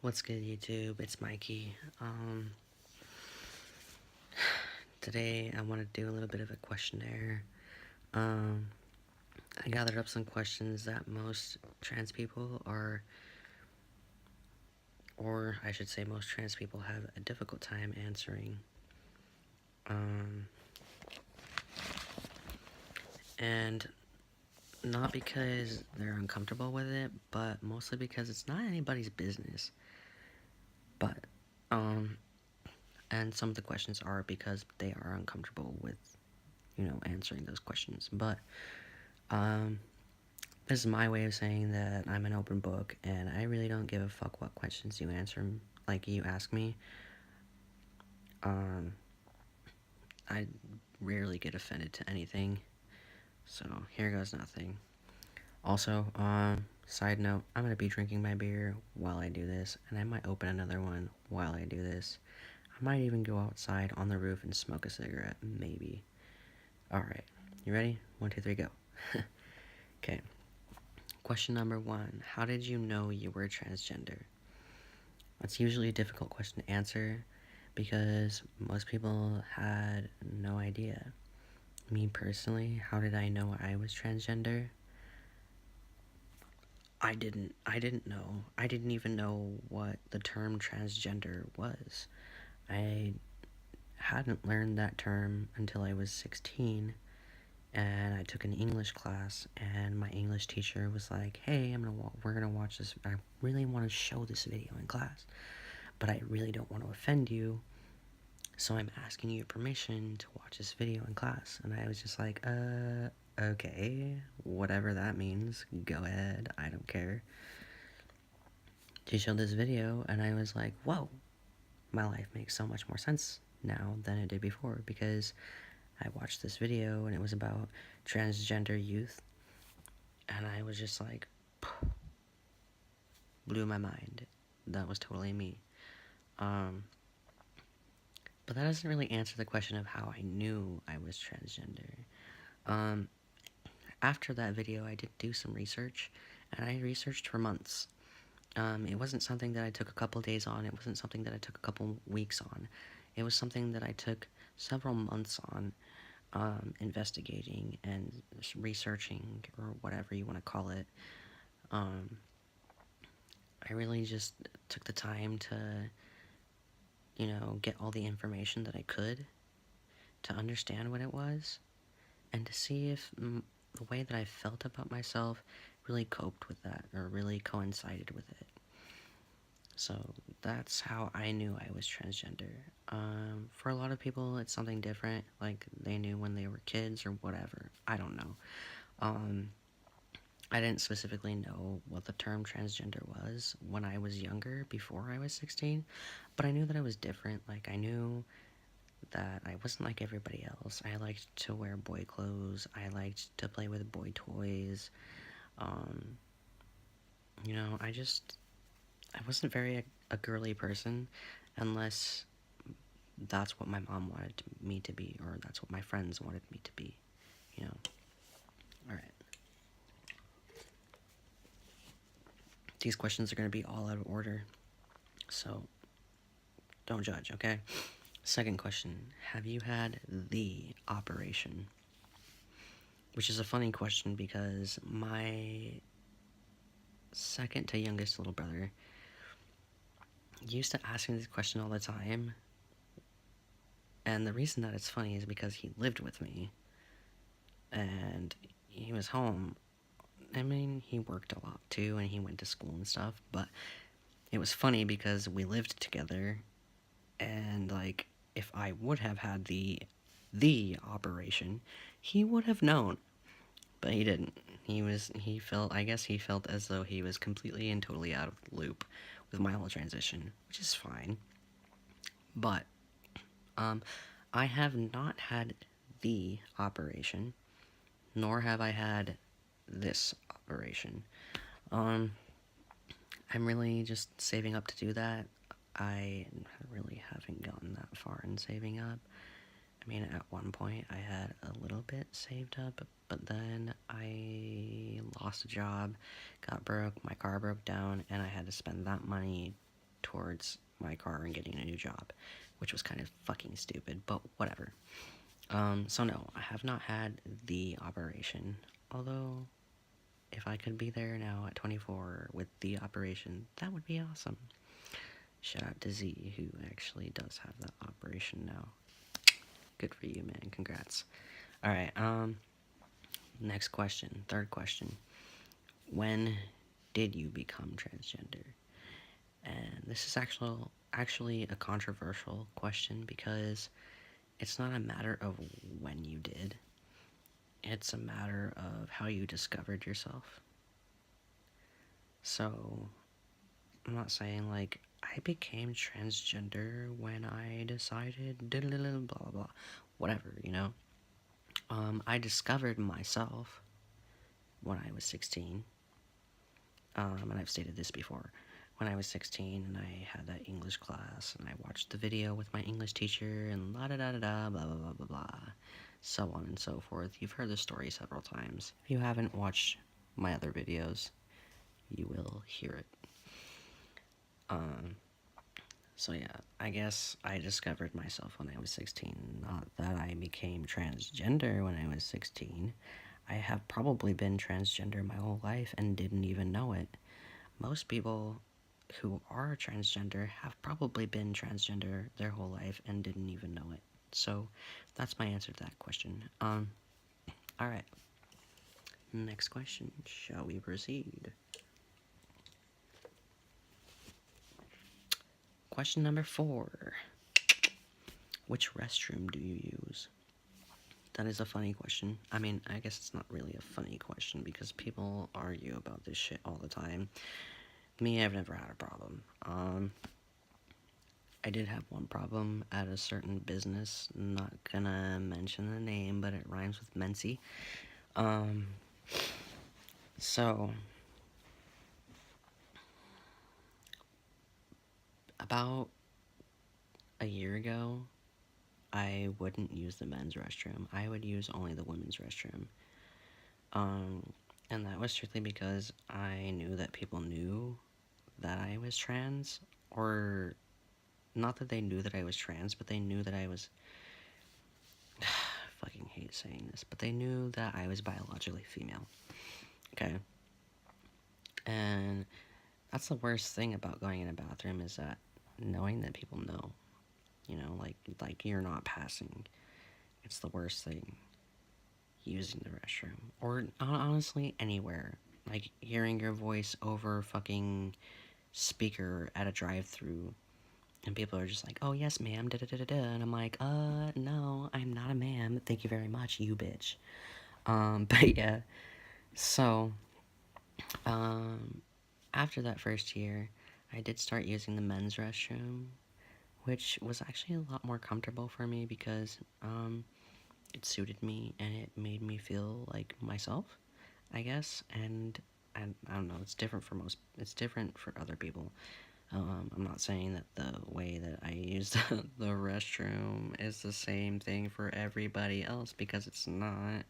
What's good, YouTube? It's Mikey. Today I want to do a little bit of a questionnaire. Um, I gathered up some questions that most trans people or I should say most trans people have a difficult time answering. Um, and not because they're uncomfortable with it, but mostly because it's not anybody's business. But, um, and some of the questions are because they are uncomfortable with, answering those questions. But, um, this is my way of saying that I'm an open book, and I really don't give a fuck what questions you answer, like you ask me. Um, I rarely get offended to anything, so here goes nothing. Also, side note, I'm gonna be drinking my beer while I do this, and I might open another one while I do this. I might even go outside on the roof and smoke a cigarette, maybe. Alright, you ready? 1, 2, 3, go. Okay. Question number 1. How did you know you were transgender? That's usually a difficult question to answer because most people had no idea. Me personally, how did I know I was transgender? I didn't know. I didn't even know what the term transgender was. I hadn't learned that term until I was 16, and I took an English class, and my English teacher was like, "Hey, we're gonna watch this. I really want to show this video in class, but I really don't want to offend you, so I'm asking you permission to watch this video in class." And I was just like, okay, whatever that means, go ahead, I don't care. She showed this video, and I was like, whoa, my life makes so much more sense now than it did before, because I watched this video, and it was about transgender youth, and I was just like, blew my mind. That was totally me. But that doesn't really answer the question of how I knew I was transgender. Um, After that video, I did do some research, and I researched for months. It wasn't something that I took a couple days on. It wasn't something that I took a couple weeks on. It was something that I took several months on, investigating and researching, or whatever you want to call it. Um, I really just took the time to, get all the information that I could to understand what it was, and to see if the way that I felt about myself really coped with that, or really coincided with it. So that's how I knew I was transgender. For a lot of people, it's something different, like they knew when they were kids or whatever. I don't know. Um, I didn't specifically know what the term transgender was when I was younger, before I was 16, but I knew that I was different. Like, I knew that I wasn't like everybody else. I liked to wear boy clothes. I liked to play with boy toys. Um, I wasn't very a girly person, unless that's what my mom wanted me to be, or that's what my friends wanted me to be, you know. Alright. These questions are going to be all out of order, so don't judge, okay? Second question. Have you had the operation? Which is a funny question because my second to youngest little brother used to ask me this question all the time. And the reason that it's funny is because he lived with me, and he was home. I mean, he worked a lot too, and he went to school and stuff, but it was funny because we lived together, and, like, if I would have had the operation, he would have known, but he didn't. I guess he felt as though he was completely and totally out of the loop with my whole transition, which is fine. But, I have not had the operation, nor have I had this operation. I'm really just saving up to do that. I really haven't gotten that far in saving up. I mean, at one point I had a little bit saved up, but then I lost a job, got broke, my car broke down, and I had to spend that money towards my car and getting a new job, which was kind of fucking stupid, but whatever. So no, I have not had the operation, although if I could be there now at 24 with the operation, that would be awesome. Shout out to Z, who actually does have that operation now. Good for you, man. Congrats. Alright, next question. Third question. When did you become transgender? And this is actually a controversial question because it's not a matter of when you did. It's a matter of how you discovered yourself. So, I'm not saying like I became transgender when I decided blah blah blah, whatever, you know. I discovered myself when I was 16. And I've stated this before. When I was 16 and I had that English class and I watched the video with my English teacher and la da da da da blah blah blah blah blah, so on and so forth. You've heard the story several times. If you haven't watched my other videos, you will hear it. So yeah, I guess I discovered myself when I was 16. Not that I became transgender when I was 16. I have probably been transgender my whole life and didn't even know it. Most people who are transgender have probably been transgender their whole life and didn't even know it. So that's my answer to that question. Alright. Next question. Shall we proceed? Question number 4. Which restroom do you use? That is a funny question. I mean, I guess it's not really a funny question because people argue about this shit all the time. Me, I've never had a problem. I did have one problem at a certain business. Not gonna mention the name, but it rhymes with Mency. So about a year ago, I wouldn't use the men's restroom. I would use only the women's restroom. And that was strictly because I knew that people knew that I was trans, or not that they knew that I was trans, but they knew that I was, I fucking hate saying this, but they knew that I was biologically female. Okay? And that's the worst thing about going in a bathroom is that knowing that people know, you know, like you're not passing. It's the worst thing. Using the restroom, or honestly anywhere, like hearing your voice over fucking speaker at a drive-through, and people are just like, "Oh yes, ma'am," da da da da da, and I'm like, no, I'm not a ma'am. Thank you very much, you bitch. But yeah, so, after that first year, I did start using the men's restroom, which was actually a lot more comfortable for me because, it suited me and it made me feel like myself, I guess. And I don't know, it's different for other people. I'm not saying that the way that I use the restroom is the same thing for everybody else, because it's not.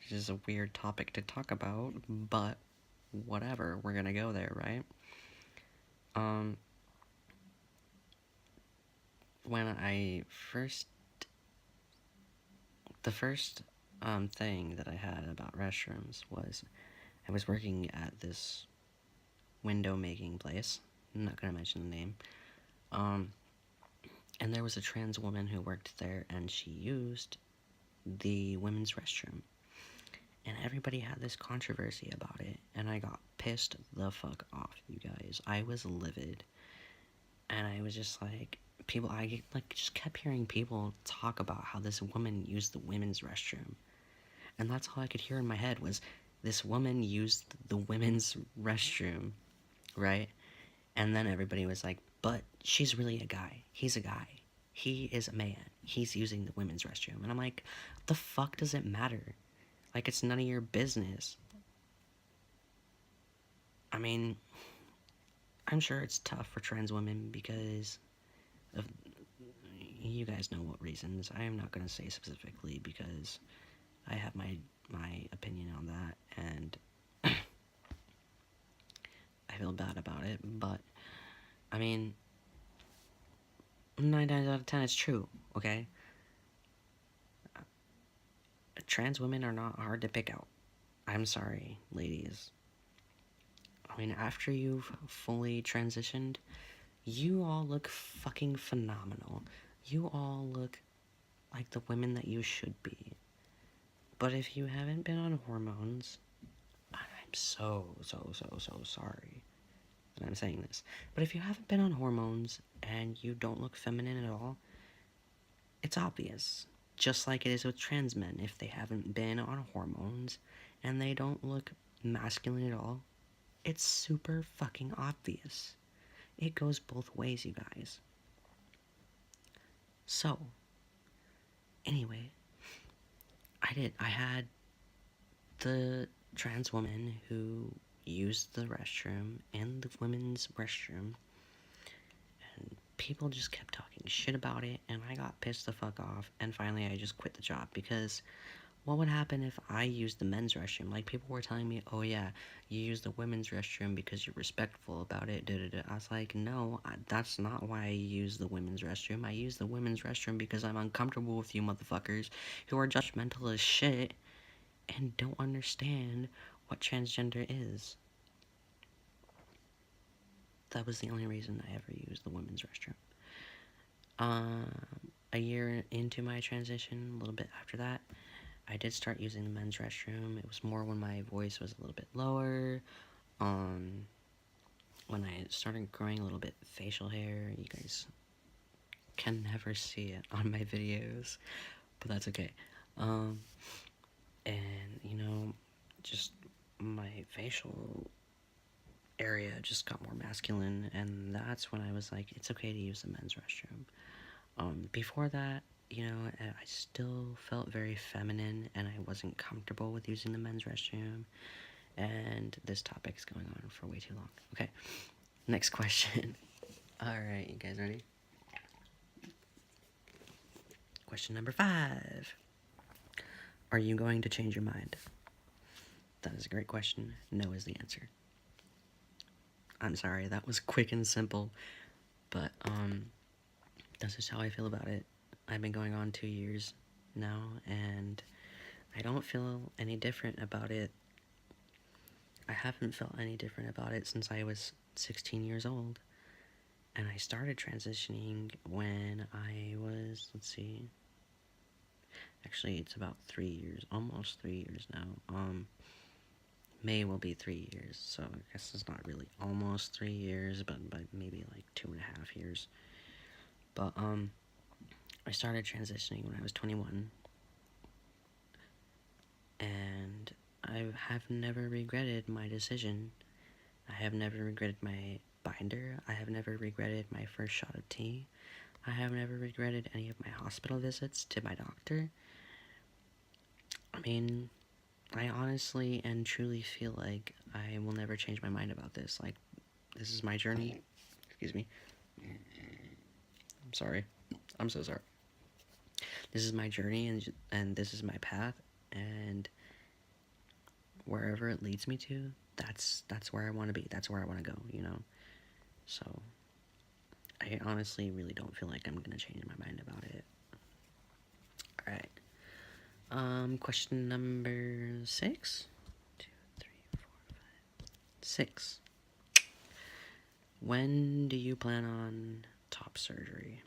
It's just a weird topic to talk about, but whatever, we're gonna go there, right? When I first the first thing that I had about restrooms was I was working at this window making place. I'm not gonna mention the name. And there was a trans woman who worked there, and she used the women's restroom. And everybody had this controversy about it, and I got pissed the fuck off, you guys. I was livid, and I was just like, I like just kept hearing people talk about how this woman used the women's restroom, and that's all I could hear in my head was this woman used the women's restroom, right? And then everybody was like, but she's really a guy. He's a guy. He is a man. He's using the women's restroom. And I'm like, the fuck does it matter? Like, it's none of your business. I mean, I'm sure it's tough for trans women because of, you guys know what reasons. I am not going to say specifically because I have my opinion on that, and I feel bad about it, but I mean, 9 times out of 10 it's true, okay? Trans women are not hard to pick out. I'm sorry, ladies. I mean, after you've fully transitioned, you all look fucking phenomenal. You all look like the women that you should be. But if you haven't been on hormones, I'm so sorry that I'm saying this. But if you haven't been on hormones and you don't look feminine at all, it's obvious. Just like it is with trans men. If they haven't been on hormones and they don't look masculine at all, it's super fucking obvious. It goes both ways, you guys. So, anyway, I had the trans woman who used the restroom and the women's restroom, and people just kept talking shit about it, and I got pissed the fuck off, and finally I just quit the job, because what would happen if I used the men's restroom? Like, people were telling me, oh yeah, you use the women's restroom because you're respectful about it, da-da-da. I was like, no, that's not why I use the women's restroom. I use the women's restroom because I'm uncomfortable with you motherfuckers who are judgmental as shit and don't understand what transgender is. That was the only reason I ever used the women's restroom. A year into my transition, a little bit after that, I did start using the men's restroom. It was more when my voice was a little bit lower. When I started growing a little bit facial hair. You guys can never see it on my videos, but that's okay. And, you know, just my facial area just got more masculine, and that's when I was like, it's okay to use the men's restroom. Before that, you know, I still felt very feminine, and I wasn't comfortable with using the men's restroom, and this topic is going on for way too long. Okay, next question. Alright, you guys ready? Question number 5. Are you going to change your mind? That is a great question. No is the answer. I'm sorry, that was quick and simple, but, that's just how I feel about it. I've been going on 2 years now, and I don't feel any different about it. I haven't felt any different about it since I was 16 years old, and I started transitioning when I was, let's see, actually, it's about 3 years, almost 3 years now. May will be 3 years, so I guess it's not really almost 3 years, but by maybe like 2.5 years. But, I started transitioning when I was 21, and I have never regretted my decision. I have never regretted my binder. I have never regretted my first shot of tea. I have never regretted any of my hospital visits to my doctor. I mean, I honestly and truly feel like I will never change my mind about this. Like, this is my journey. Excuse me. I'm sorry. I'm so sorry. This is my journey, and this is my path, and wherever it leads me to, that's where I want to be. That's where I want to go, you know? So, I honestly really don't feel like I'm going to change my mind about it. Alright. Question number 6? 2, 3, 4, 5, 6. When do you plan on top surgery?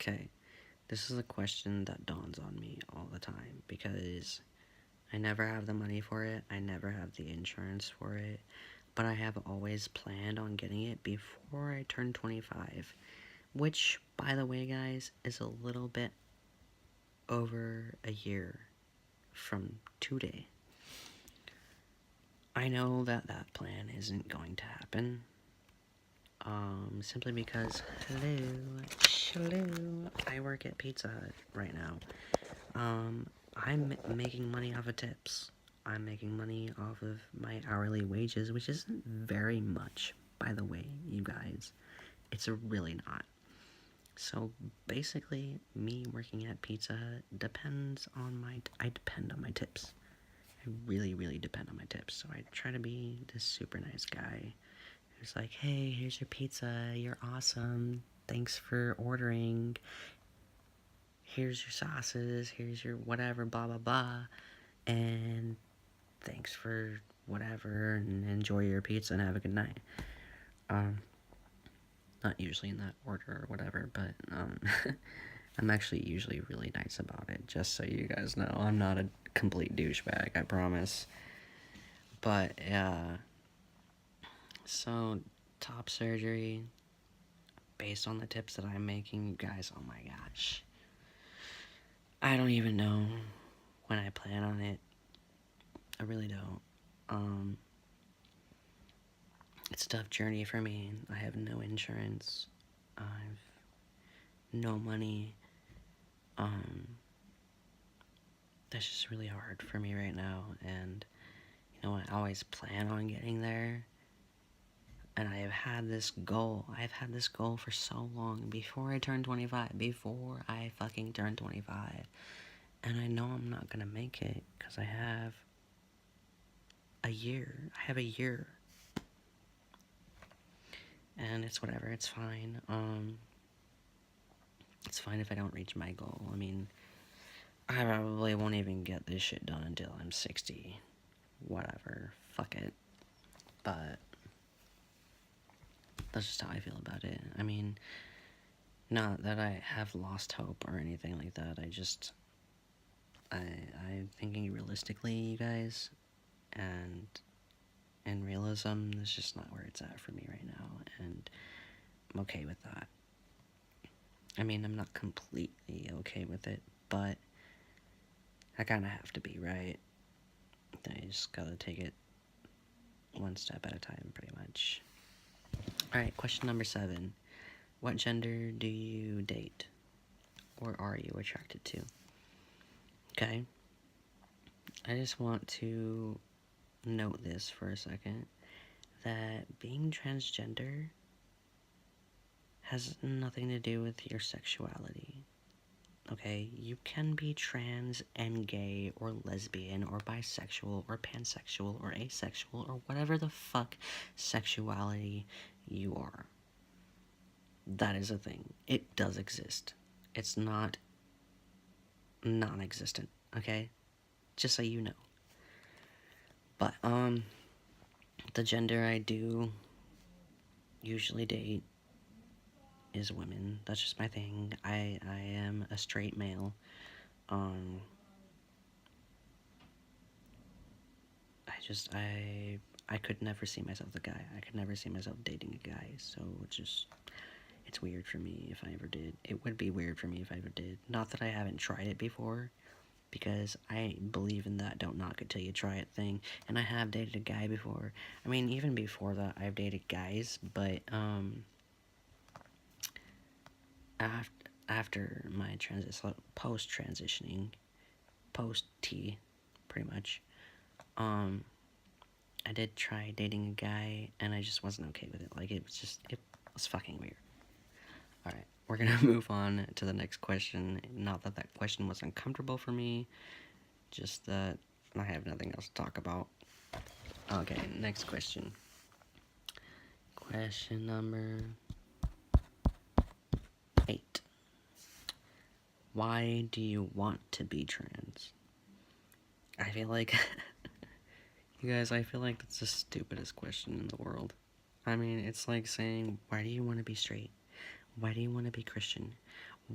Okay, this is a question that dawns on me all the time, because I never have the money for it, I never have the insurance for it, but I have always planned on getting it before I turn 25, which, by the way, guys, is a little bit over a year from today. I know that plan isn't going to happen, simply because, hello, I work at Pizza Hut right now. I'm making money off of tips. I'm making money off of my hourly wages, which isn't very much, by the way, you guys. It's really not. So, basically, me working at Pizza Hut depends on I depend on my tips. I really depend on my tips. So I try to be this super nice guy It was like, hey, here's your pizza. You're awesome. Thanks for ordering. Here's your sauces. Here's your whatever, blah, blah, blah. And thanks for whatever. And enjoy your pizza and have a good night. Not usually in that order or whatever, but I'm actually usually really nice about it, just so you guys know. I'm not a complete douchebag, I promise. But, yeah. So, top surgery, based on the tips that I'm making, you guys, oh my gosh. I don't even know when I plan on it. I really don't. It's a tough journey for me. I have no insurance. I've no money. That's just really hard for me right now. And, you know, I always plan on getting there. And I have had this goal. I've had this goal for so long. Before I turn 25. Before I fucking turn 25. And I know I'm not gonna make it. Because I have a year. I have a year. And it's whatever. It's fine. It's fine if I don't reach my goal. I mean, I probably won't even get this shit done until I'm 60. Whatever. Fuck it. But that's just how I feel about it. I mean, not that I have lost hope or anything like that. I'm thinking realistically, you guys, and in realism, that's just not where it's at for me right now, and I'm okay with that. I mean, I'm not completely okay with it, but I kind of have to be, right? I just gotta take it one step at a time, pretty much. Alright, question number 7. What gender do you date? Or are you attracted to? Okay. I just want to note this for a second, that being transgender has nothing to do with your sexuality. Okay, you can be trans and gay or lesbian or bisexual or pansexual or asexual or whatever the fuck sexuality you are. That is a thing. It does exist. It's not non-existent, okay? Just so you know. But, the gender I do usually date is women. That's just my thing. I am a straight male. I could never see myself the guy. I could never see myself dating a guy, so it's weird for me if I ever did. It would be weird for me if I ever did. Not that I haven't tried it before, because I believe in that don't knock it till you try it thing, and I have dated a guy before. I mean, even before that, I've dated guys, but, after my post-transitioning, post-T, pretty much, I did try dating a guy, and I just wasn't okay with it. Like, it was fucking weird. Alright, we're gonna move on to the next question. Not that that question was uncomfortable for me, just that I have nothing else to talk about. Okay, next question. Question number 8. Why do you want to be trans? I feel like, you guys, I feel like that's the stupidest question in the world. I mean, it's like saying, why do you want to be straight? Why do you want to be Christian?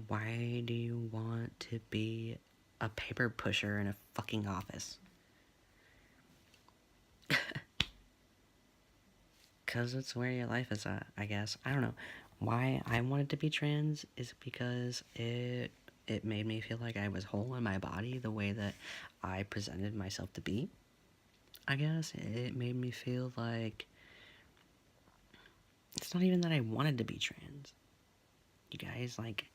Why do you want to be a paper pusher in a fucking office? Because it's where your life is at, I guess. I don't know. Why I wanted to be trans is because it made me feel like I was whole in my body the way that I presented myself to be. I guess it made me feel like it's not even that I wanted to be trans. You guys, like,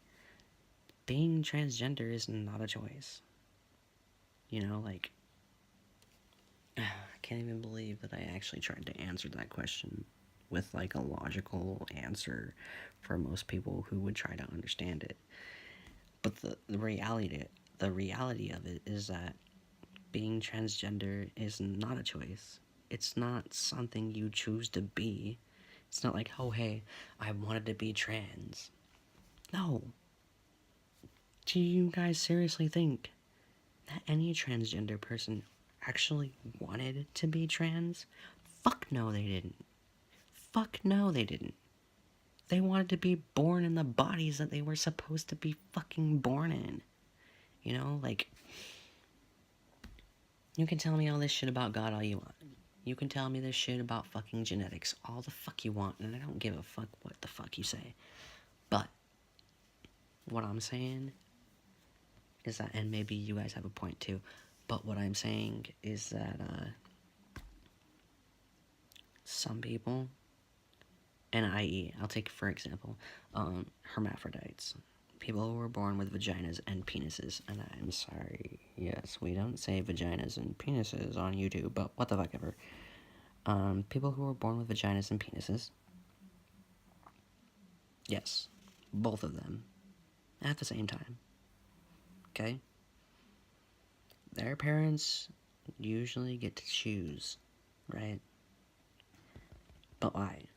being transgender is not a choice. You know, like, I can't even believe that I actually tried to answer that question with, like, a logical answer for most people who would try to understand it. But the reality of it is that being transgender is not a choice. It's not something you choose to be. It's not like, oh, hey, I wanted to be trans. No. Do you guys seriously think that any transgender person actually wanted to be trans? Fuck no, they didn't. Fuck no, they didn't. They wanted to be born in the bodies that they were supposed to be fucking born in. You know, like, you can tell me all this shit about God all you want. You can tell me this shit about fucking genetics all the fuck you want, and I don't give a fuck what the fuck you say. But, what I'm saying is that, and maybe you guys have a point too, but what I'm saying is that, some people, and i.e., I'll take for example, hermaphrodites. People who were born with vaginas and penises, and I'm sorry, yes, we don't say vaginas and penises on YouTube, but what the fuck ever. People who were born with vaginas and penises, yes, both of them, at the same time, okay? Their parents usually get to choose, right? But why?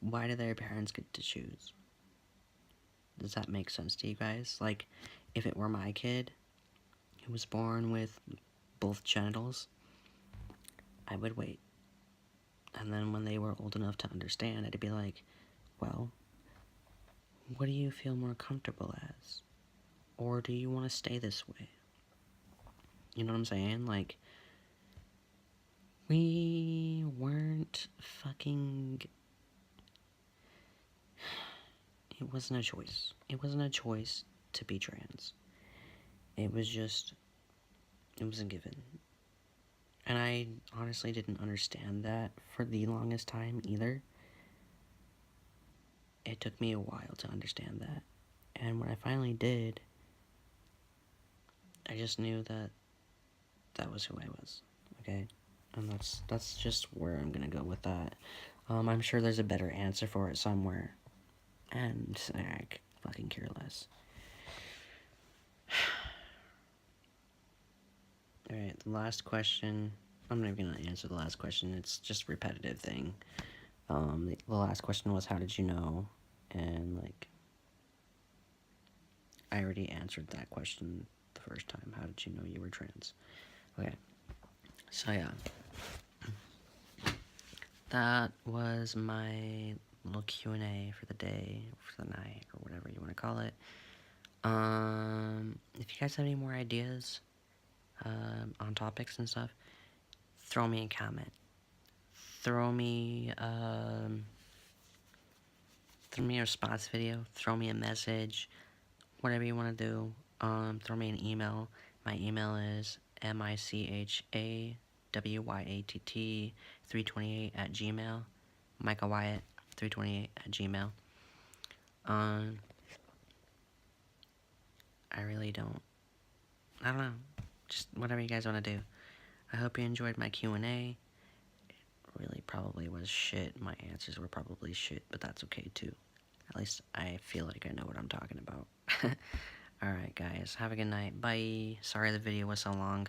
Why do their parents get to choose? Does that make sense to you guys? Like, if it were my kid who was born with both genitals, I would wait. And then when they were old enough to understand, I'd be like, well, what do you feel more comfortable as? Or do you want to stay this way? You know what I'm saying? Like, we weren't fucking... It wasn't a choice. It wasn't a choice to be trans. It was just... It was a given. And I honestly didn't understand that for the longest time either. It took me a while to understand that. And when I finally did, I just knew that that was who I was, okay? And that's just where I'm gonna go with that. I'm sure there's a better answer for it somewhere. And I fucking care less. Alright, the last question. I'm not even gonna answer the last question. It's just a repetitive thing. The last question was, how did you know? And, like, I already answered that question the first time. How did you know you were trans? Okay. So, yeah. That was my little Q&A for the day, for the night, or whatever you want to call it. If you guys have any more ideas on topics and stuff, throw me a comment. Throw me a response video. Throw me a message. Whatever you want to do. Throw me an email. My email is michawatt328@gmail. Micah Wyatt 328@gmail. I really don't. I don't know. Just whatever you guys want to do. I hope you enjoyed my Q&A. It really probably was shit. My answers were probably shit, but that's okay too. At least I feel like I know what I'm talking about. Alright guys, have a good night. Bye. Sorry the video was so long.